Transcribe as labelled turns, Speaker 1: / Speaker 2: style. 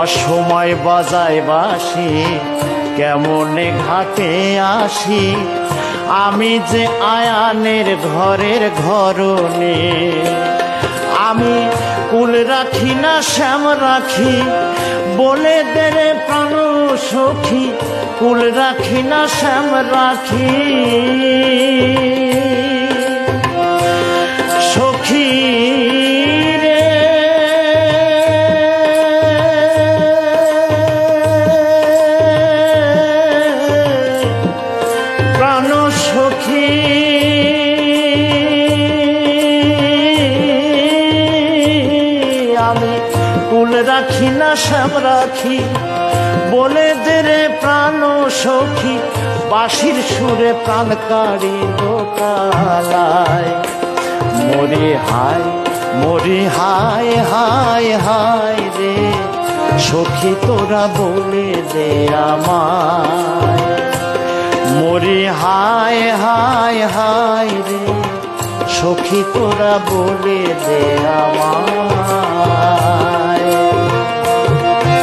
Speaker 1: অসময় বাজায় বাঁশি কেমনে ঘাটে আসি আমি যে আয়ানের ঘরের ঘরনে আমি কুল রাখি না শ্যাম রাখি বলে দেরে প্রাণ সখী কুল রাখি না শ্যাম রাখি সখী রে প্রাণ সখী আমি কুল রাখি না শ্যাম রাখি বলে দেরে প্রাণ সখী বাঁশির সুরে প্রাণ কাড়ি লোকালায় মরি হায় হায় হায় রে সখী তোরা বলে দে আমায় মরি হায় হায় হায় রে সখী তোরা বলে দে আমায়